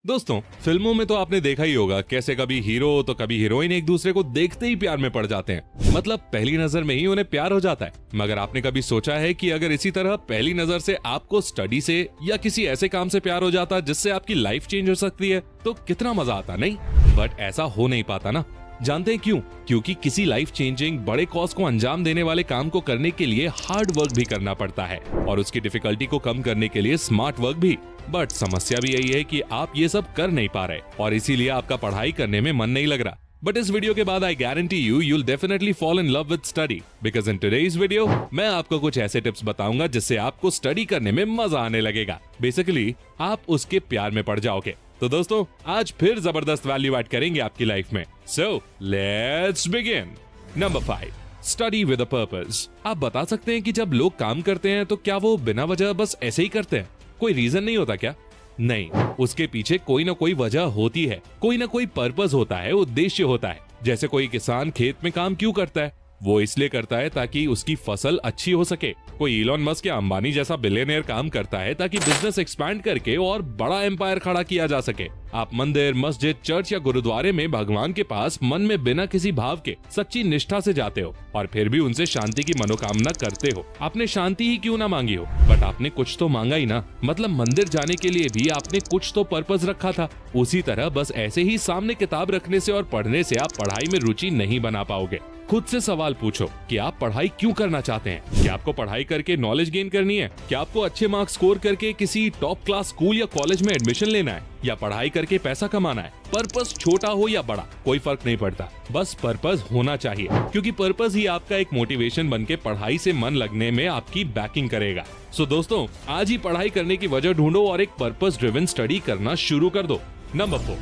दोस्तों, फिल्मों में तो आपने देखा ही होगा कैसे कभी हीरो तो कभी हीरोइन एक दूसरे को देखते ही प्यार में पड़ जाते हैं। मतलब पहली नजर में ही उन्हें प्यार हो जाता है। मगर आपने कभी सोचा है कि अगर इसी तरह पहली नजर से आपको स्टडी से या किसी ऐसे काम से प्यार हो जाता जिससे आपकी लाइफ चेंज हो सकती है तो कितना मजा आता, नहीं? बट ऐसा हो नहीं पाता ना। जानते हैं क्यों? क्योंकि किसी लाइफ चेंजिंग बड़े कॉज को अंजाम देने वाले काम को करने के लिए हार्ड वर्क भी करना पड़ता है और उसकी डिफिकल्टी को कम करने के लिए स्मार्ट वर्क भी। बट समस्या भी यही है कि आप ये सब कर नहीं पा रहे और इसीलिए आपका पढ़ाई करने में मन नहीं लग रहा। बट इस वीडियो के बाद I guarantee you'll definitely fall in love with study because in today's video मैं आपको कुछ ऐसे टिप्स बताऊंगा जिससे आपको स्टडी करने में मजा आने लगेगा। बेसिकली आप उसके प्यार में पड़ जाओगे। तो दोस्तों, आज फिर जबरदस्त वैल्यू ऐड करेंगे आपकी लाइफ में। So let's begin. Number 5, study with a purpose. आप बता सकते हैं कि जब लोग काम करते हैं तो क्या वो बिना वजह बस ऐसे ही करते हैं? कोई रीजन नहीं होता क्या? नहीं, उसके पीछे कोई ना कोई वजह होती है, कोई ना कोई पर्पस होता है, उद्देश्य होता है। जैसे कोई किसान खेत में काम क्यों करता है? वो इसलिए करता है ताकि उसकी फसल अच्छी हो सके। कोई इलॉन मस्क या अंबानी जैसा बिलियनियर काम करता है ताकि बिजनेस एक्सपैंड करके और बड़ा एम्पायर खड़ा किया जा सके। आप मंदिर, मस्जिद, चर्च या गुरुद्वारे में भगवान के पास मन में बिना किसी भाव के सच्ची निष्ठा से जाते हो और फिर भी उनसे शांति की मनोकामना करते हो। आपने शांति ही क्यों ना मांगी हो, बट आपने कुछ तो मांगा ही ना। मतलब मंदिर जाने के लिए भी आपने कुछ तो पर्पस रखा था। उसी तरह बस ऐसे ही सामने किताब रखने से और पढ़ने से आप पढ़ाई में रुचि नहीं बना पाओगे। खुद से सवाल पूछो कि आप पढ़ाई क्यों करना चाहते हैं? क्या आपको पढ़ाई करके नॉलेज गेन करनी है? क्या आपको अच्छे मार्क्स स्कोर करके किसी टॉप क्लास स्कूल या कॉलेज में एडमिशन लेना है? या पढ़ाई करके पैसा कमाना है? पर्पस छोटा हो या बड़ा कोई फर्क नहीं पड़ता, बस पर्पस होना चाहिए, क्योंकि पर्पस ही आपका एक मोटिवेशन बनके पढ़ाई से मन लगने में आपकी बैकिंग करेगा। सो दोस्तों, आज ही पढ़ाई करने की वजह ढूंढो और एक पर्पस ड्रिवन स्टडी करना शुरू कर दो। Number 4,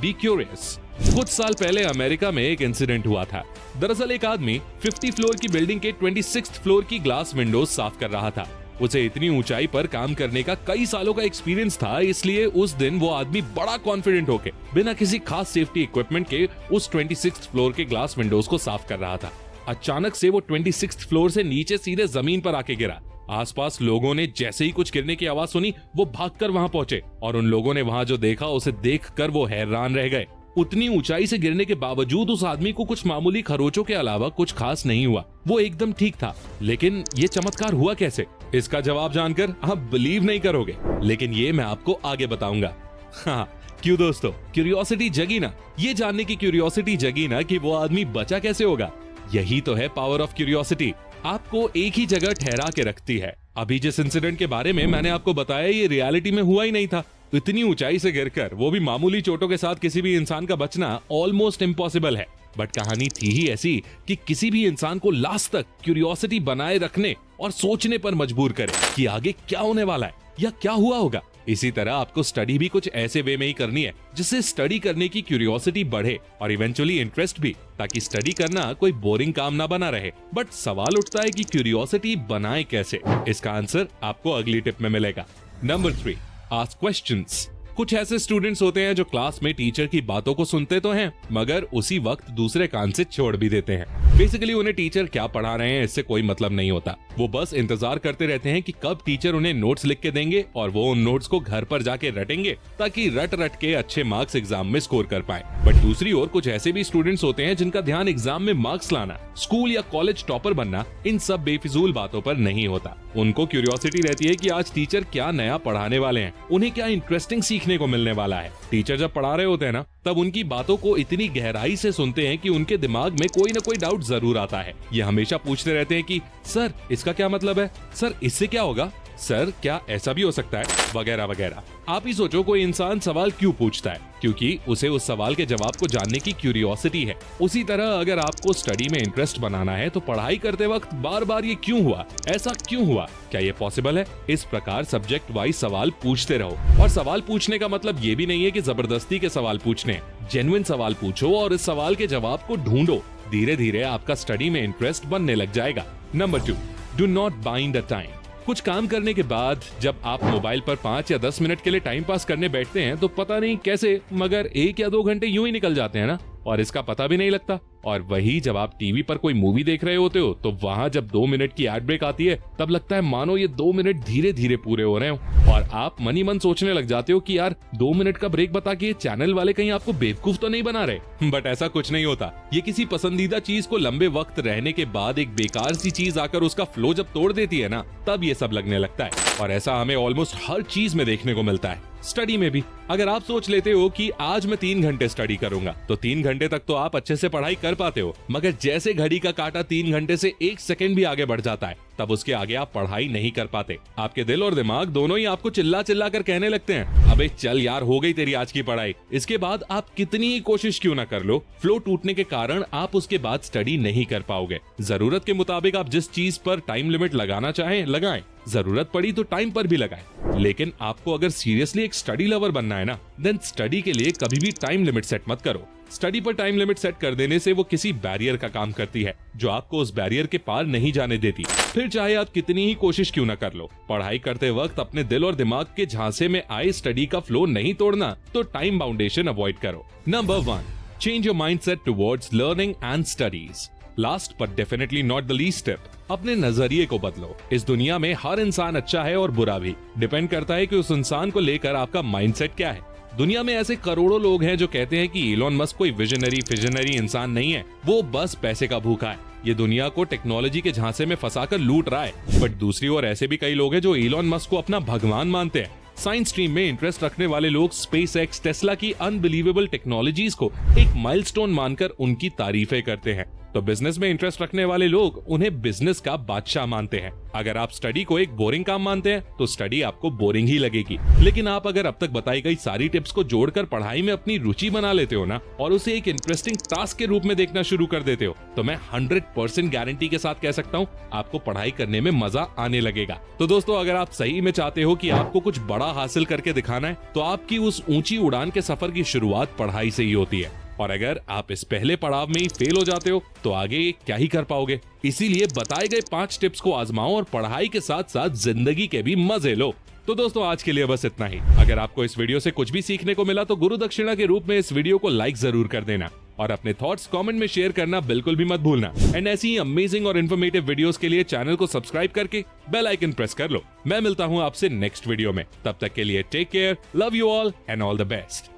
be curious. कुछ साल पहले अमेरिका में एक इंसिडेंट हुआ था। दरअसल एक आदमी 50 फ्लोर की बिल्डिंग के 26th फ्लोर की ग्लास विंडोज साफ कर रहा था। उसे इतनी ऊंचाई पर काम करने का कई सालों का एक्सपीरियंस था, इसलिए उस दिन वो आदमी बड़ा कॉन्फिडेंट होके बिना किसी खास सेफ्टी इक्विपमेंट के उस 26th फ्लोर के ग्लास विंडोज को साफ कर रहा था। अचानक से वो 26th फ्लोर से नीचे सीधे जमीन पर आके गिरा। आसपास लोगों ने जैसे ही कुछ गिरने की आवाज सुनी वो भागकर वहां पहुंचे और उन लोगों ने वहां जो देखा उसे देखकर वो हैरान रह गए। उतनी ऊंचाई से गिरने के बावजूद उस आदमी को कुछ मामूली खरोचों के अलावा कुछ खास नहीं हुआ। वो एकदम ठीक था। लेकिन ये चमत्कार हुआ कैसे? इसका जवाब जानकर आप बिलीव नहीं करोगे, लेकिन ये मैं आपको आगे बताऊंगा। हाँ, क्यों दोस्तों? क्यूरियोसिटी जगी ना। ये जानने की क्यूरियोसिटी जगी ना कि वो आदमी बचा कैसे होगा। यही तो है पावर ऑफ क्यूरियोसिटी। आपको एक ही जगह ठहरा के रखती है। अभी जिस इंसिडेंट के बारे में मैंने आपको बताया, ये रियलिटी में हुआ ही नहीं था। इतनी ऊंचाई से गिरकर, वो भी मामूली चोटों के साथ, किसी भी इंसान का बचना ऑलमोस्ट इम्पॉसिबल है। बट कहानी थी ही ऐसी कि किसी भी इंसान को लास्ट तक क्यूरियोसिटी बनाए रखने और सोचने पर मजबूर करे कि आगे क्या होने वाला है या क्या हुआ होगा। इसी तरह आपको स्टडी भी कुछ ऐसे वे में ही करनी है जिससे स्टडी करने की क्यूरियोसिटी बढ़े और इवेंचुअली इंटरेस्ट भी, ताकि स्टडी करना कोई बोरिंग काम ना बना रहे। बट सवाल उठता है कि क्यूरियोसिटी बनाए कैसे? इसका आंसर आपको अगली टिप में मिलेगा। Number 3, ask questions. कुछ ऐसे स्टूडेंट्स होते हैं जो क्लास में टीचर की बातों को सुनते तो हैं, मगर उसी वक्त दूसरे कान से छोड़ भी देते हैं। बेसिकली उन्हें टीचर क्या पढ़ा रहे हैं इससे कोई मतलब नहीं होता। वो बस इंतजार करते रहते हैं कि कब टीचर उन्हें नोट्स लिख के देंगे और वो उन नोट्स को घर पर जाके रटेंगे ताकि रट रट के अच्छे मार्क्स एग्जाम में स्कोर कर पाए। बट दूसरी ओर कुछ ऐसे भी स्टूडेंट्स होते हैं जिनका ध्यान एग्जाम में मार्क्स लाना, स्कूल या कॉलेज टॉपर बनना, इन सब बेफिजूल बातों पर नहीं होता। उनको क्यूरियोसिटी रहती है कि आज टीचर क्या नया पढ़ाने वाले हैं, उन्हें क्या इंटरेस्टिंग सीखने को मिलने वाला है। टीचर जब पढ़ा रहे होते हैं ना, तब उनकी बातों को इतनी गहराई से सुनते हैं कि उनके दिमाग में कोई ना कोई डाउट जरूर आता है। ये हमेशा पूछते रहते हैं कि सर इसका क्या मतलब है, सर इससे क्या होगा, सर क्या ऐसा भी हो सकता है, वगैरह वगैरह। आप ही सोचो, कोई इंसान सवाल क्यों पूछता है? क्योंकि उसे उस सवाल के जवाब को जानने की क्यूरियोसिटी है। उसी तरह अगर आपको स्टडी में इंटरेस्ट बनाना है तो पढ़ाई करते वक्त बार बार ये क्यों हुआ, ऐसा क्यों हुआ, क्या ये पॉसिबल है, इस प्रकार सब्जेक्ट वाइज सवाल पूछते रहो। और सवाल पूछने का मतलब ये भी नहीं है कि जबरदस्ती के सवाल पूछने। जेन्युइन सवाल पूछो और इस सवाल के जवाब को ढूंढो। धीरे धीरे आपका स्टडी में इंटरेस्ट बनने लग जाएगा। Number 2, do not bind the time. कुछ काम करने के बाद जब आप मोबाइल पर 5 या 10 मिनट के लिए टाइम पास करने बैठते हैं तो पता नहीं कैसे मगर 1 या 2 घंटे यूं ही निकल जाते हैं ना, और इसका पता भी नहीं लगता। और वही जब आप टीवी पर कोई मूवी देख रहे होते हो तो वहां जब 2 मिनट की एड ब्रेक आती है तब लगता है मानो ये 2 मिनट धीरे धीरे पूरे हो रहे हो और आप मन ही मन सोचने लग जाते हो कि यार 2 मिनट का ब्रेक बता के ये चैनल वाले कहीं आपको बेवकूफ तो नहीं बना रहे। बट ऐसा कुछ नहीं होता। ये किसी पसंदीदा चीज को लंबे वक्त रहने के बाद एक बेकार सी चीज आकर उसका फ्लो जब तोड़ देती है ना, तब ये सब लगने लगता है। और ऐसा हमें ऑलमोस्ट हर चीज में देखने को मिलता है। स्टडी में भी अगर आप सोच लेते हो कि आज मैं 3 घंटे स्टडी करूंगा तो 3 घंटे तक तो आप अच्छे से पढ़ाई कर पाते हो, मगर जैसे घड़ी का कांटा 3 घंटे से 1 सेकंड भी आगे बढ़ जाता है तब उसके आगे आप पढ़ाई नहीं कर पाते। आपके दिल और दिमाग दोनों ही आपको चिल्ला चिल्ला कर कहने लगते हैं, अबे चल यार हो गई तेरी आज की पढ़ाई। इसके बाद आप कितनी ही कोशिश क्यों ना कर लो, फ्लो टूटने के कारण आप उसके बाद स्टडी नहीं कर पाओगे। जरूरत के मुताबिक आप जिस चीज पर टाइम लिमिट लगाना चाहें लगाएं, जरूरत पड़ी तो टाइम पर भी लगाएं। लेकिन आपको अगर सीरियसली एक स्टडी लवर बनना है ना, देन स्टडी के लिए कभी भी टाइम लिमिट सेट मत करो। स्टडी पर टाइम लिमिट सेट कर देने से वो किसी बैरियर का काम करती है जो आपको उस बैरियर के पार नहीं जाने देती। फिर चाहे आप कितनी ही कोशिश क्यों ना कर लो, पढ़ाई करते वक्त अपने दिल और दिमाग के झांसे में आए स्टडी का फ्लो नहीं तोड़ना तो टाइम बाउंडेशन अवॉइड करो। Number 1, change your mindset towards learning and studies. Last but definitely not the least step, अपने नजरिए को बदलो। इस दुनिया में हर इंसान अच्छा है और बुरा भी, डिपेंड करता है कि उस इंसान को लेकर आपका माइंडसेट क्या है। दुनिया में ऐसे करोड़ों लोग हैं जो कहते हैं कि इलॉन मस्क कोई विजनरी इंसान नहीं है, वो बस पैसे का भूखा है, ये दुनिया को टेक्नोलॉजी के झांसे में फंसाकर लूट रहा है। बट दूसरी ओर ऐसे भी कई लोग हैं जो इलॉन मस्क को अपना भगवान मानते हैं। साइंस स्ट्रीम में इंटरेस्ट रखने वाले लोग स्पेसएक्स, टेस्ला की अनबिलीवेबल टेक्नोलॉजीज को एक माइलस्टोन मानकर उनकी तारीफें करते हैं। तो बिजनेस में इंटरेस्ट रखने वाले लोग उन्हें बिजनेस का बादशाह मानते हैं। अगर आप स्टडी को एक बोरिंग काम मानते हैं तो स्टडी आपको बोरिंग ही लगेगी। लेकिन आप अगर अब तक बताई गई सारी टिप्स को जोड़कर पढ़ाई में अपनी रुचि बना लेते हो ना, और उसे एक इंटरेस्टिंग टास्क के रूप में देखना शुरू कर देते हो, तो मैं 100% गारंटी के साथ कह सकता हूँ आपको पढ़ाई करने में मजा आने लगेगा। तो दोस्तों, अगर आप सही में चाहते हो कि आपको कुछ बड़ा हासिल करके दिखाना है तो आपकी उस ऊंची उड़ान के सफर की शुरुआत पढ़ाई से ही होती है। और अगर आप इस पहले पड़ाव में ही फेल हो जाते हो तो आगे क्या ही कर पाओगे। इसीलिए बताए गए 5 टिप्स को आजमाओ और पढ़ाई के साथ साथ जिंदगी के भी मजे लो। तो दोस्तों, आज के लिए बस इतना ही। अगर आपको इस वीडियो से कुछ भी सीखने को मिला तो गुरु दक्षिणा के रूप में इस वीडियो को लाइक जरूर कर देना और अपने थॉट्स कमेंट में शेयर करना बिल्कुल भी मत भूलना। एंड ऐसी ही अमेजिंग और इन्फॉर्मेटिव वीडियोस के लिए चैनल को सब्सक्राइब करके बेल आइकन प्रेस कर लो। मैं मिलता हूँ आपसे नेक्स्ट वीडियो में, तब तक के लिए take care, love you all and all the best.